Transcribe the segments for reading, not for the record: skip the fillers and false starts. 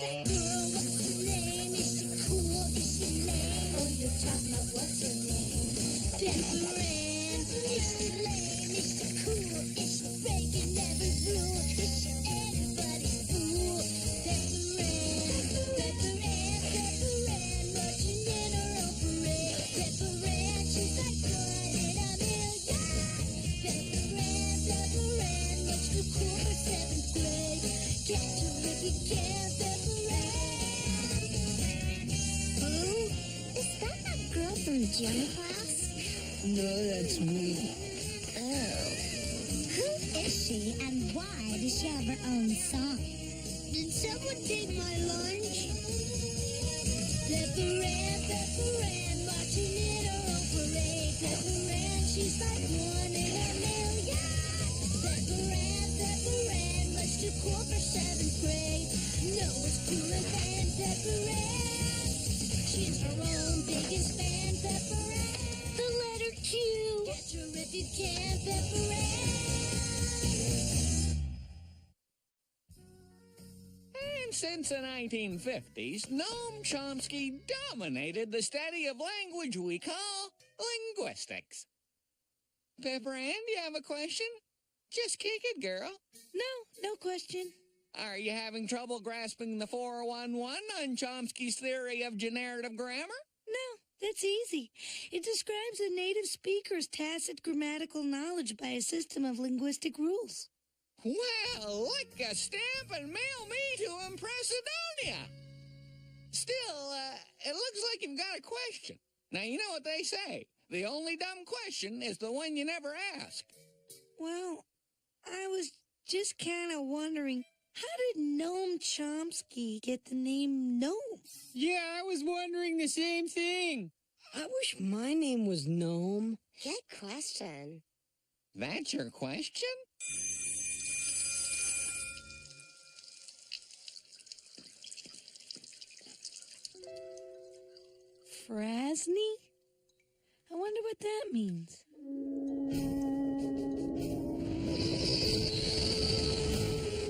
that girl, what's her name? Is she cool? Is she lame? Oh, you're talking about what's her name? Pepper Ann. Is she lame? Is she cool? Is she breaking every rule? Is she anybody's fool? Pepper Ann. Pepper Ann. Pepper Ann. Marching in her own parade. Pepper Ann. She's like one in a million. Pepper Ann looks too cool for 7th grade. Catch her if you can, Pepper Ann. Who? Is that girl from gym class? No, that's me. Oh. Who is she and why does she have her own song? Did someone take my lunch? Pepper Ann, marching in her own parade. Pepper Ann, she's like one in a million. Pepper Ann, much too cool for 7th grade. No one's cooler than Pepper Ann. She's her own biggest fan, Pepper Ann. The letter Q. Catch her if you can, Pepper Ann. And since the 1950s, Noam Chomsky dominated the study of language we call linguistics. Pepper Ann, do you have a question? Just kick it, girl. No question. Are you having trouble grasping the 411 on Chomsky's theory of generative grammar? No, that's easy. It describes a native speaker's tacit grammatical knowledge by a system of linguistic rules. Well, lick a stamp and mail me to Impressidonia. Still, it looks like you've got a question. Now, you know what they say. The only dumb question is the one you never ask. Well, I was just kind of wondering, how did Noam Chomsky get the name Noam? Yeah, I was wondering the same thing. I wish my name was Noam. Good question. That's your question? Frasney? I wonder what that means.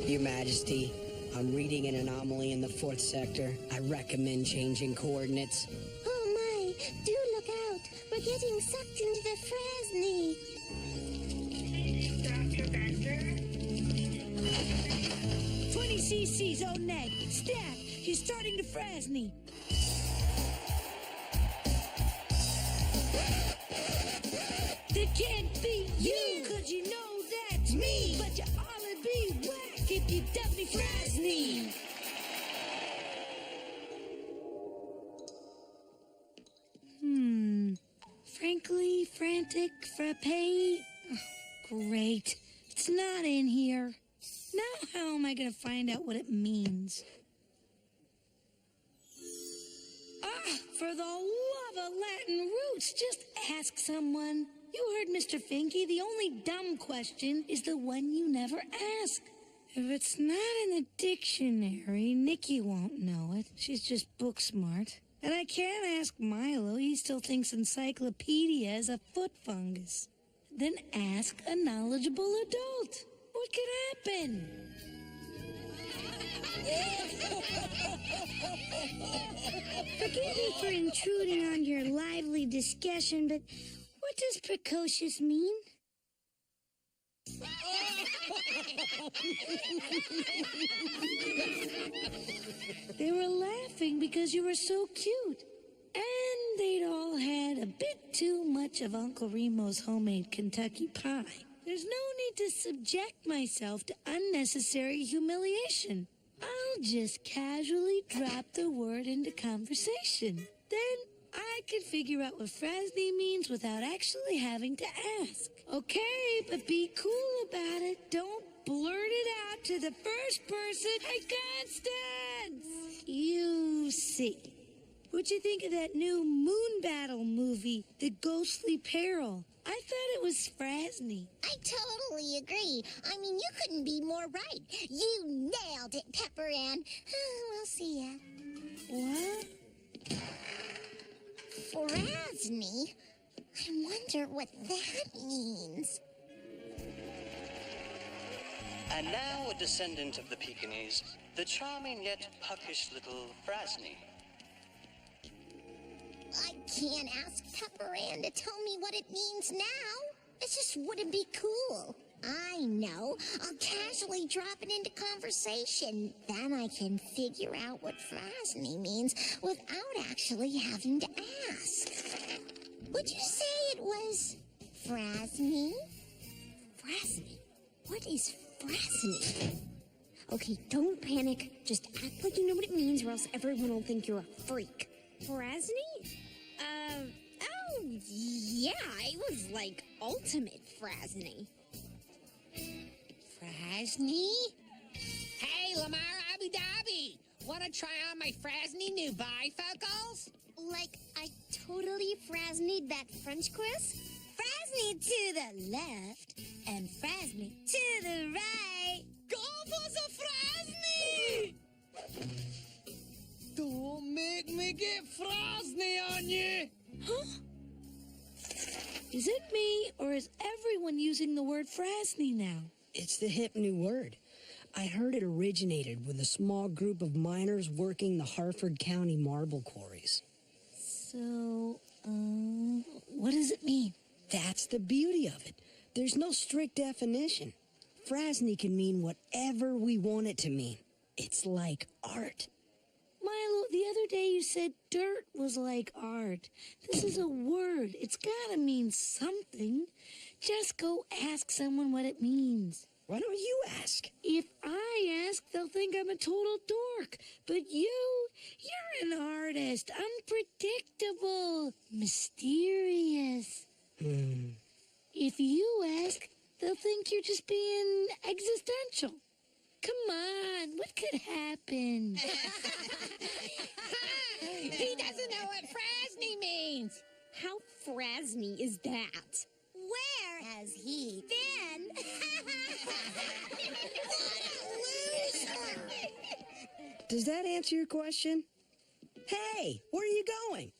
Your Majesty, I'm reading an anomaly in the 4th sector. I recommend changing coordinates. Oh my, do look out. We're getting sucked into the Frasney. Dr. Bender? 20 cc's, oh neg. Stat, he's starting to Frasney. That can't be you, cause you know that's me. But you oughta be whack if you dub me Frasney. Frankly, frantic, frappe. Oh, great. It's not in here. Now how am I gonna find out what it means? For the love of Latin roots, just ask someone. You heard Mr. Finke. The only dumb question is the one you never ask. If it's not in the dictionary, Nikki won't know it. She's just book smart. And I can't ask Milo. He still thinks encyclopedia is a foot fungus. Then ask a knowledgeable adult. What could happen? Forgive me for intruding on your lively discussion, but what does precocious mean? They were laughing because you were so cute. And they'd all had a bit too much of Uncle Remo's homemade Kentucky pie. There's no need to subject myself to unnecessary humiliation. I'll just casually drop the word into conversation. Then I can figure out what Frasney means without actually having to ask. Okay, but be cool about it. Don't blurt it out to the first person. Hey, Constance! You see. What'd you think of that new Moon Battle movie, The Ghostly Peril? I thought it was Frasney. I totally agree. I mean, you couldn't be more right. You nailed it, Pepper Ann. We'll see ya. What? Frasney? I wonder what that means. And now a descendant of the Pekingese, the charming yet puckish little Frasney. I can't ask Pepper Ann to tell me what it means now. It just wouldn't be cool. I know. I'll casually drop it into conversation. Then I can figure out what Frasney means without actually having to ask. Would you say it was Frasney? Frasney? What is Frasney? Okay, don't panic. Just act like you know what it means or else everyone will think you're a freak. Frasney? Oh, yeah, it was like ultimate Frasney. Frasney? Hey, Lamar Abu Dhabi! Wanna try on my Frasney new bifocals? Like, I totally Frasneyed that French quiz? Frasney to the left and Frasney to the right. Go for the Frasney! Don't make me get Frasney on you! Huh? Is it me, or is everyone using the word Frasney now? It's the hip new word. I heard it originated with a small group of miners working the Harford County marble quarries. So, what does it mean? That's the beauty of it. There's no strict definition. Frasney can mean whatever we want it to mean. It's like art. Milo, the other day you said dirt was like art. This is a word. It's gotta mean something. Just go ask someone what it means. Why don't you ask? If I ask, they'll think I'm a total dork. But you're an artist. Unpredictable. Mysterious. If you ask, they'll think you're just being existential. Come on, what could happen? He doesn't know what Frasney means! How Frasney is that? Where has he been? Does that answer your question? Hey, where are you going?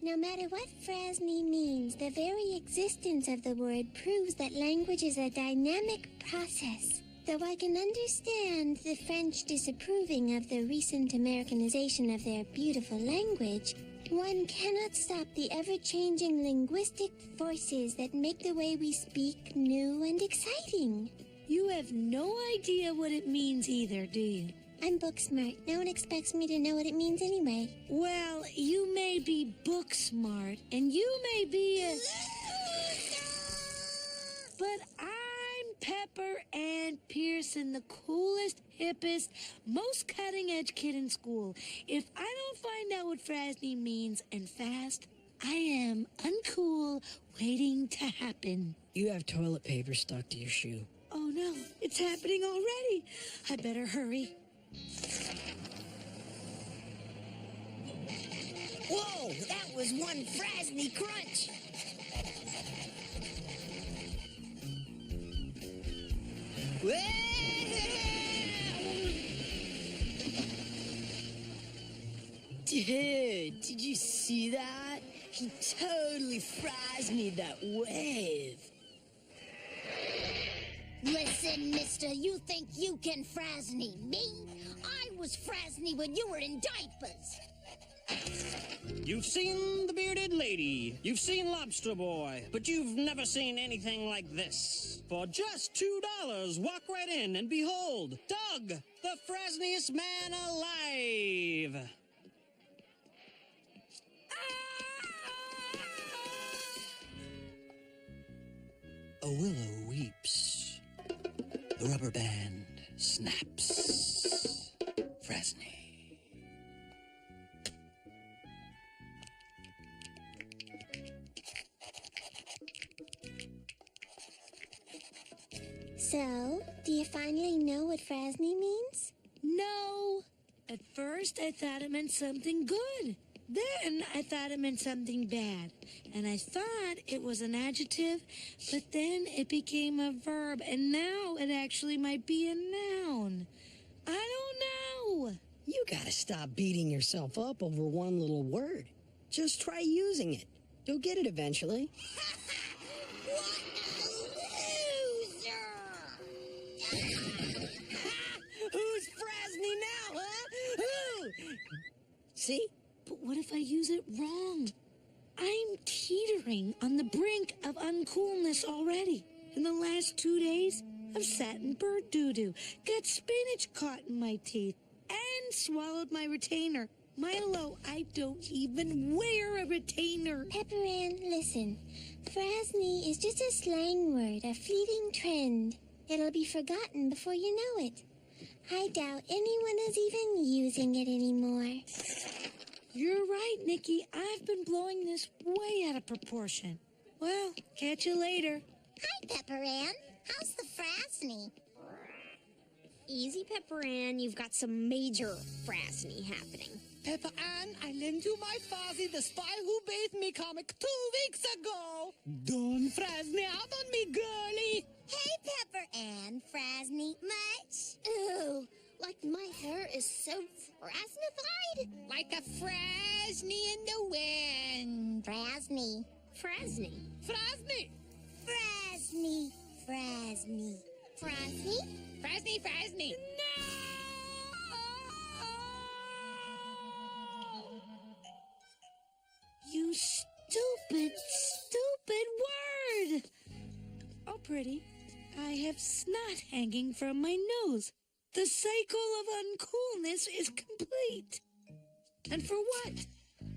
No matter what Frasney means, the very existence of the word proves that language is a dynamic process. Though I can understand the French disapproving of the recent Americanization of their beautiful language, one cannot stop the ever-changing linguistic forces that make the way we speak new and exciting. You have no idea what it means either, do you? I'm book smart. No one expects me to know what it means anyway. Well, you may be book smart, and you may be a... But I'm Pepper Ann Pearson, the coolest, hippest, most cutting-edge kid in school. If I don't find out what Frasney means, and fast, I am uncool, waiting to happen. You have toilet paper stuck to your shoe. Oh no, it's happening already. I better hurry. Whoa, that was one Frasney crunch. Dude, did you see that? He totally Frasneyed that wave. Listen, mister, you think you can Frasney me? I was Frasney when you were in diapers. You've seen the bearded lady, you've seen Lobster Boy, but you've never seen anything like this. For just $2, walk right in and behold, Doug, the Frasniest man alive. A willow weeps, the rubber band snaps. Frasney. So, do you finally know what Frasney means? No. At first, I thought it meant something good. Then I thought it meant something bad. And I thought it was an adjective, but then it became a verb, and now it actually might be a noun. I don't know. You gotta stop beating yourself up over one little word. Just try using it. You'll get it eventually. What a loser! See? But what if I use it wrong? I'm teetering on the brink of uncoolness already. In the last 2 days, I've sat in bird doo-doo, got spinach caught in my teeth, and swallowed my retainer. Milo, I don't even wear a retainer. Pepper Ann, listen. Frasney is just a slang word, a fleeting trend. It'll be forgotten before you know it. I doubt anyone is even using it anymore. You're right, Nikki. I've been blowing this way out of proportion. Well, catch you later. Hi, Pepper Ann. How's the Frasney? Easy, Pepper Ann. You've got some major Frasney happening. Pepper Ann, I lent you my Fozzie the Spy Who Bathed Me comic 2 weeks ago. Don't Frasney out on me, girlie. Hey, Pepper Ann. Frasney much? Ew, like my hair is so Frasnified. Like a Frasney in the wind. Frasney. Frasney. Frasney. Frasney. Frasney. Frasney? Frasney, Frasney. You stupid, stupid word! Oh, pretty. I have snot hanging from my nose. The cycle of uncoolness is complete. And for what?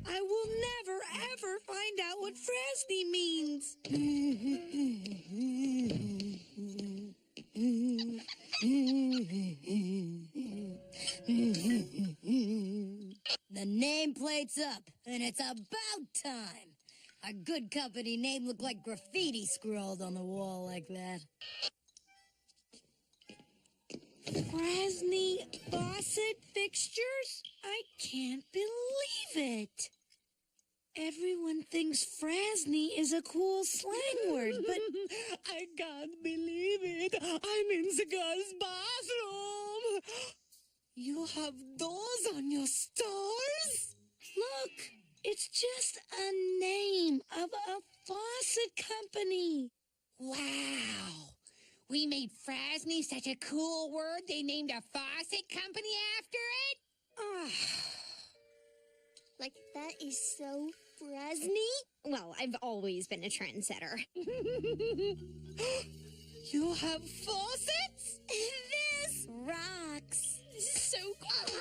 I will never, ever find out what Frasney means. The nameplate's up, and it's about time. A good company name looked like graffiti scrawled on the wall like that. Frasney faucet fixtures? I can't believe it. Everyone thinks Frasney is a cool slang word, but I can't believe it. I'm in the girls' bathroom. You have doors on your stores? look, it's just a name of a faucet company. Wow. We made Frasney such a cool word, they named a faucet company after it? Like, that is so Frasney. Well, I've always been a trendsetter. You have faucets? This rocks. This is so cool.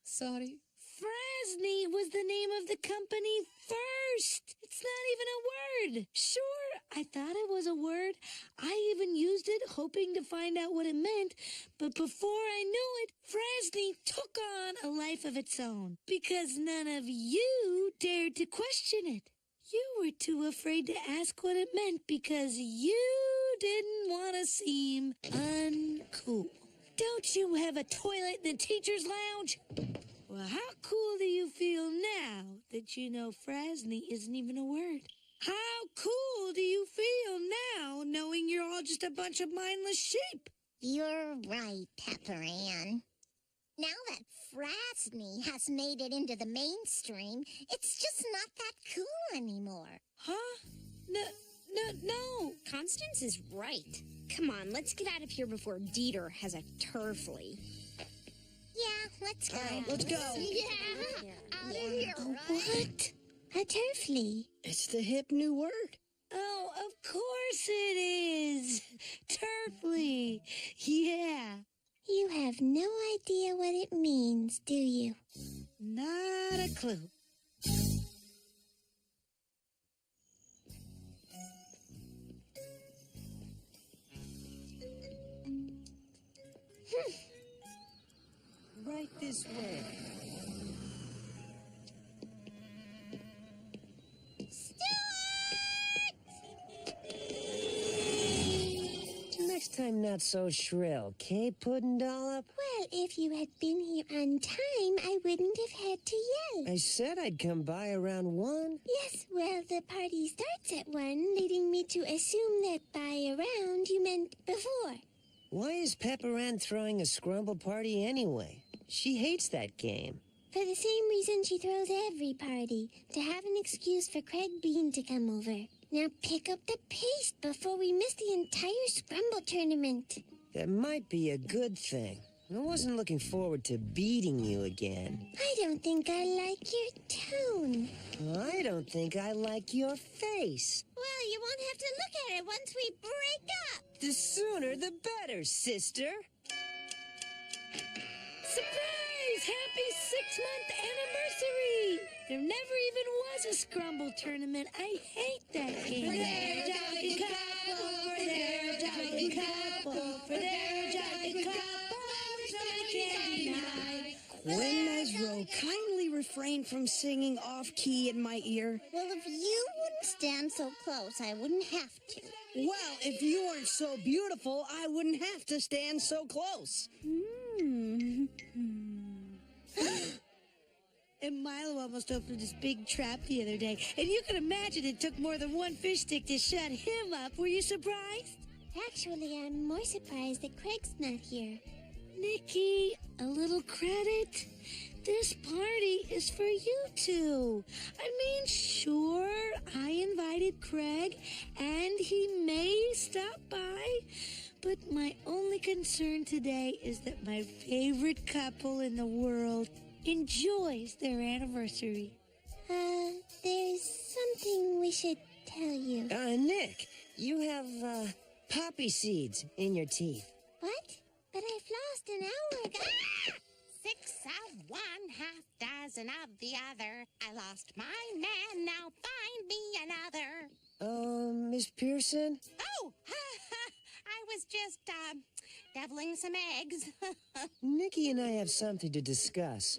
Sorry. Frasney was the name of the company first. It's not even a word. Sure, I thought it was a word. I even used it hoping to find out what it meant. But before I knew it, Frasney took on a life of its own. Because none of you dared to question it. You were too afraid to ask what it meant because you didn't want to seem uncool. Don't you have a toilet in the teacher's lounge? Well, how cool do you feel now that you know Frasney isn't even a word? How cool do you feel now knowing you're all just a bunch of mindless sheep? You're right, Pepper Ann. Now that Frasney has made it into the mainstream, it's just not that cool anymore. Huh? No. Constance is right. Come on, let's get out of here before Dieter has a turfly. Yeah, let's go. Let's go. Yeah, out of here. What? A turfly. It's the hip new word. Oh, of course it is. Turfly. Yeah. You have no idea what it means, do you? Not a clue. Right this way. Next time, not so shrill, okay, Puddin' Dollop? Well, if you had been here on time, I wouldn't have had to yell. I said I'd come by around 1. Yes, well, the party starts at 1, leading me to assume that by around you meant before. Why is Pepper Ann throwing a scrumble party anyway? She hates that game. For the same reason she throws every party, to have an excuse for Craig Bean to come over. Now pick up the pace before we miss the entire scrumble tournament. That might be a good thing. I wasn't looking forward to beating you again. I don't think I like your tone. I don't think I like your face. Well, you won't have to look at it once we break up. The sooner the better, sister. Surprise! Happy 6-month anniversary! There never even was a Scrumble tournament. I hate that game. For their jolly couple, for their jolly couple, for their jolly couple, candy night. Gwen Mesro, kindly refrain from singing off-key in my ear. Well, if you wouldn't stand so close, I wouldn't have to. Well, if you weren't so beautiful, I wouldn't have to stand so close. And Milo almost opened this big trap the other day. And you can imagine it took more than one fish stick to shut him up. Were you surprised? Actually, I'm more surprised that Craig's not here. Nikki, a little credit. This party is for you two. I mean, sure, I invited Craig, and he may stop by. But my only concern today is that my favorite couple in the world enjoys their anniversary. There's something we should tell you. Nick, you have, poppy seeds in your teeth. What? But I flossed an hour ago. 6 of one, half dozen of the other. I lost my man, now find me another. Miss Pearson? Oh, I was just, deviling some eggs. Nikki and I have something to discuss.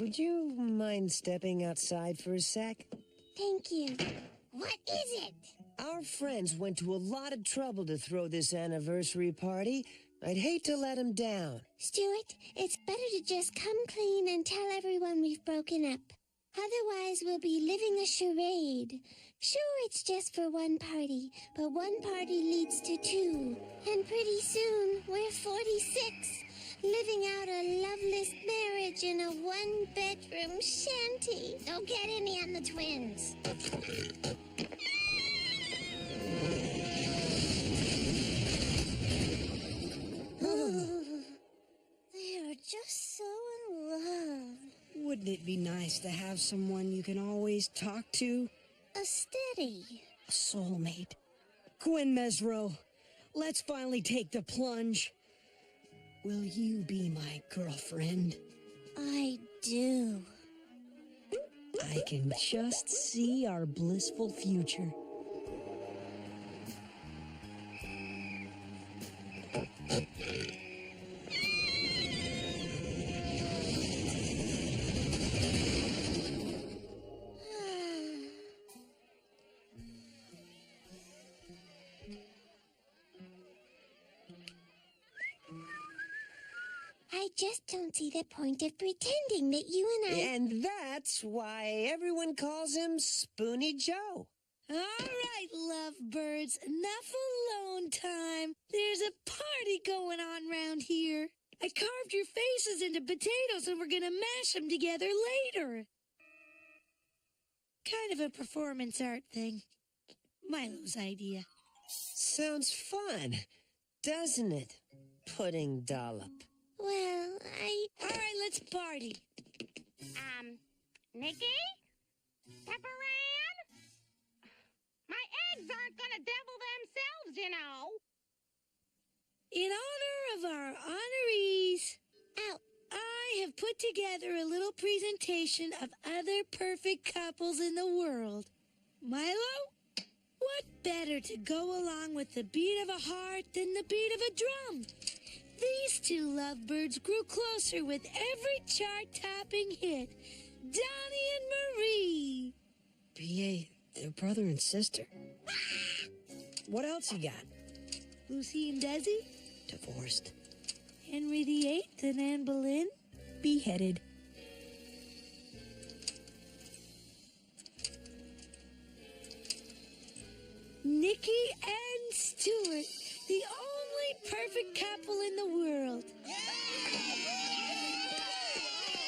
Would you mind stepping outside for a sec? Thank you. What is it? Our friends went to a lot of trouble to throw this anniversary party. I'd hate to let them down. Stuart, it's better to just come clean and tell everyone we've broken up. Otherwise, we'll be living a charade. Sure, it's just for one party, but one party leads to two. And pretty soon, we're 46, living out a loveless marriage in a one-bedroom shanty. Don't get any on the twins. They're just so in love. Wouldn't it be nice to have someone you can always talk to? A steady. A soulmate. Gwen Mesro, let's finally take the plunge. Will you be my girlfriend? I do. I can just see our blissful future. I just don't see the point of pretending that you and I... And that's why everyone calls him Spoony Joe. All right, lovebirds, enough alone time. There's a party going on round here. I carved your faces into potatoes and we're gonna mash them together later. Kind of a performance art thing. Milo's idea. Sounds fun, doesn't it, Pudding Dollop? Well, All right, let's party. Nikki? Pepperan? My eggs aren't gonna devil themselves, you know. In honor of our honorees, I have put together a little presentation of other perfect couples in the world. Milo, what better to go along with the beat of a heart than the beat of a drum? These two lovebirds grew closer with every chart-topping hit. Donnie and Marie. B.A., they're brother and sister. What else you got? Lucy and Desi. Divorced. Henry VIII and Anne Boleyn. Beheaded. Nikki and Stuart, the only perfect couple in the world.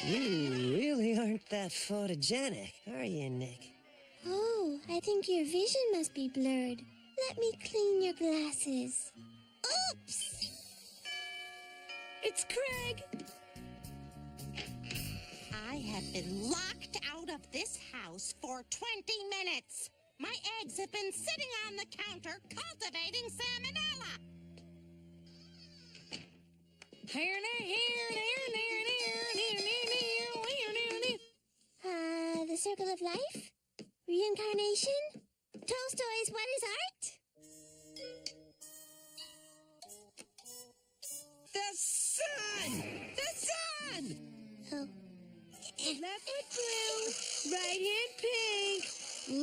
You really aren't that photogenic, are you, Nick? Oh, I think your vision must be blurred. Let me clean your glasses. Oops! It's Craig. I have been locked out of this house for 20 minutes. My eggs have been sitting on the counter cultivating salmonella. The circle of life? Reincarnation? Tolstoy's What is Art? The sun! The sun! Oh. Left foot blue, right hand pink,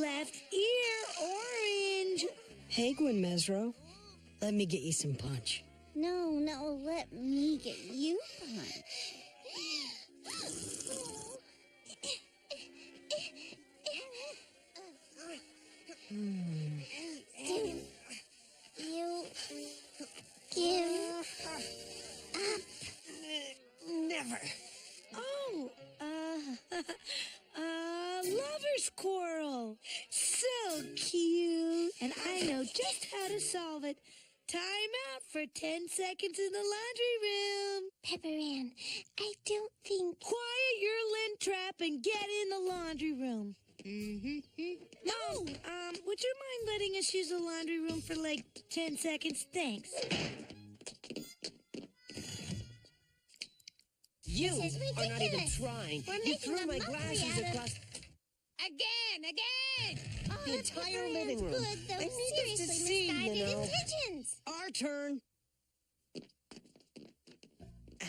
left ear orange. Hey, Gwen Mesro. Let me get you some punch. No, let me get you punch. You give up. Never. Oh, lover's quarrel. So cute. And I know just how to solve it. Time out for 10 seconds in the laundry room. Pepper Ann, I don't think... Quiet your lint trap and get in the laundry room. No, would you mind letting us use the laundry room for like 10 seconds? Thanks. You This is are not even ridiculous. trying. We're You making threw a my mockery glasses out of- across Again! Oh, the the entire Pepper living Ann's room. good, though I need this to seriously see, misguided you know. intentions. Our turn.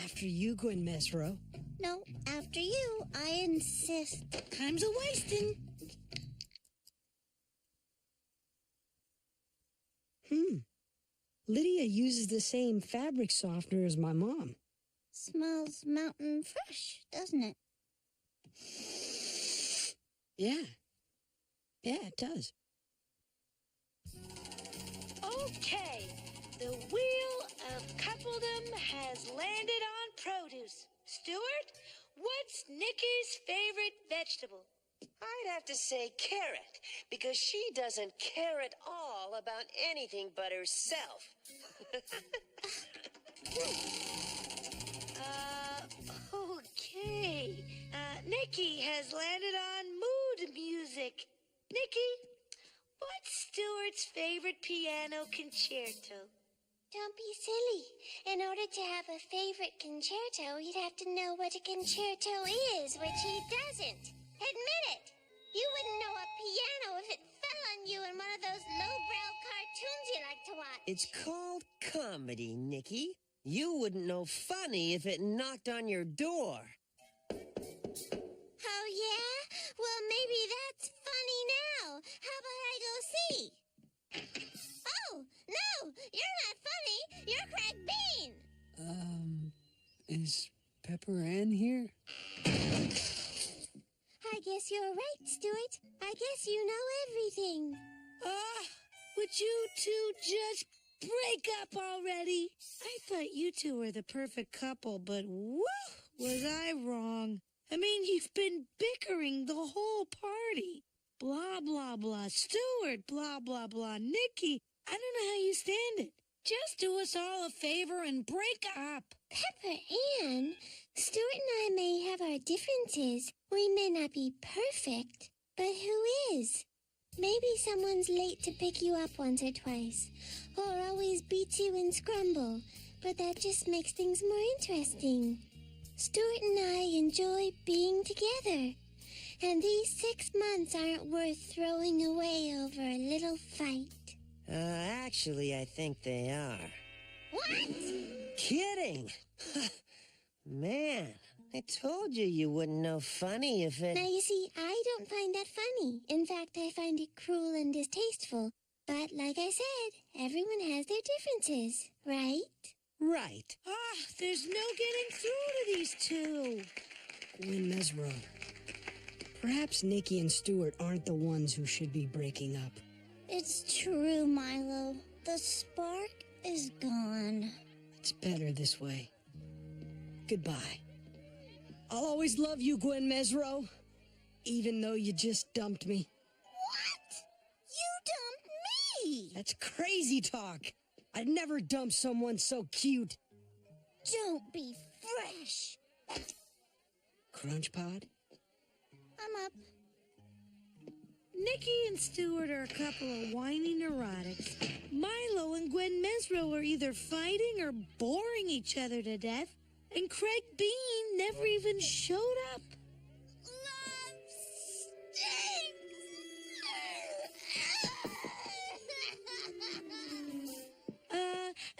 After you, Gwen Mesro. No, after you, I insist. Time's a wasting. Lydia uses the same fabric softener as my mom. Smells mountain fresh, doesn't it? Yeah. Yeah, it does. Okay, the wheel of coupledom has landed on produce. Stuart, what's Nikki's favorite vegetable? I'd have to say carrot, because she doesn't care at all about anything but herself. Okay. Nikki has landed on mood music. Nikki, what's Stuart's favorite piano concerto? Don't be silly. In order to have a favorite concerto, you'd have to know what a concerto is, which he doesn't. Admit it. You wouldn't know a piano if it fell on you in one of those lowbrow cartoons you like to watch. It's called comedy, Nikki. You wouldn't know funny if it knocked on your door. Oh, yeah? Well, maybe that's funny now. How about I go see? Oh, no, you're not funny. You're Craig Bean. Is Pepper Ann here? I guess you're right, Stuart. I guess you know everything. Would you two just break up already? I thought you two were the perfect couple, but woo, was I wrong. I mean, you've been bickering the whole party. Blah, blah, blah. Stuart, blah, blah, blah. Nikki, I don't know how you stand it. Just do us all a favor and break up. Pepper Ann, Stuart and I may have our differences. We may not be perfect, but who is? Maybe someone's late to pick you up once or twice, or always beats you in scrumble, but that just makes things more interesting. Stuart and I enjoy being together, and these 6 months aren't worth throwing away over a little fight. Actually, I think they are. What? Kidding! Man, I told you you wouldn't know funny if it... Now, you see, I don't find that funny. In fact, I find it cruel and distasteful. But like I said, everyone has their differences, right? Right. There's no getting through to these two. Gwen Mesro. Perhaps Nikki and Stuart aren't the ones who should be breaking up. It's true, Milo. The spark is gone. It's better this way. Goodbye. I'll always love you, Gwen Mesro. Even though you just dumped me. What? You dumped me! That's crazy talk. I'd never dump someone so cute. Don't be fresh. Crunch Pod? I'm up. Nikki and Stuart are a couple of whiny neurotics. Milo and Gwen Mesro are either fighting or boring each other to death. And Craig Bean never even showed up. Love stinks.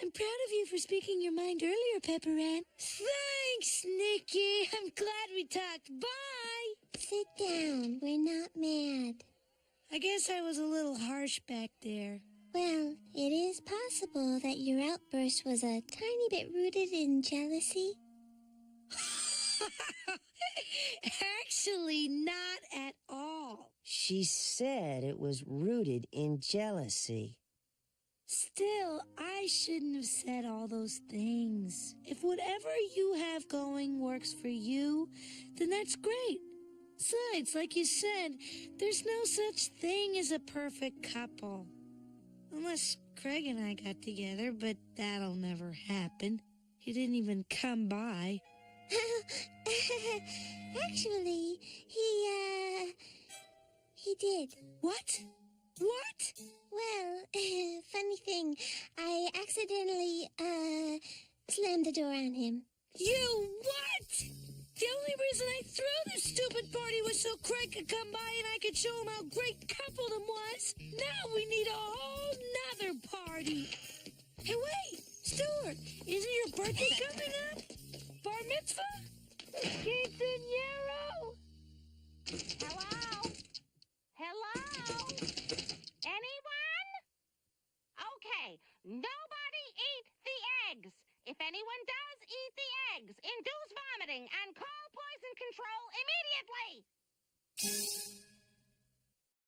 I'm proud of you for speaking your mind earlier, Pepperan. Thanks, Nikki. I'm glad we talked. Bye. Sit down. We're not mad. I guess I was a little harsh back there. Well, it is possible that your outburst was a tiny bit rooted in jealousy. Actually, not at all. She said it was rooted in jealousy. Still, I shouldn't have said all those things. If whatever you have going works for you, then that's great. Besides, like you said, there's no such thing as a perfect couple. Unless Craig and I got together, but that'll never happen. He didn't even come by. Actually, he did. What? What? Well, funny thing, I accidentally, slammed the door on him. You what? The only reason I threw this stupid party was so Craig could come by and I could show him how great coupledom was. Now we need a whole nother party. Hey, wait, Stuart, isn't your birthday coming up? Bar mitzvah? Quinceañero? Hello? Hello? Anyone? Okay, nobody eat the eggs. If anyone does eat the eggs, induce vomiting and call poison control immediately.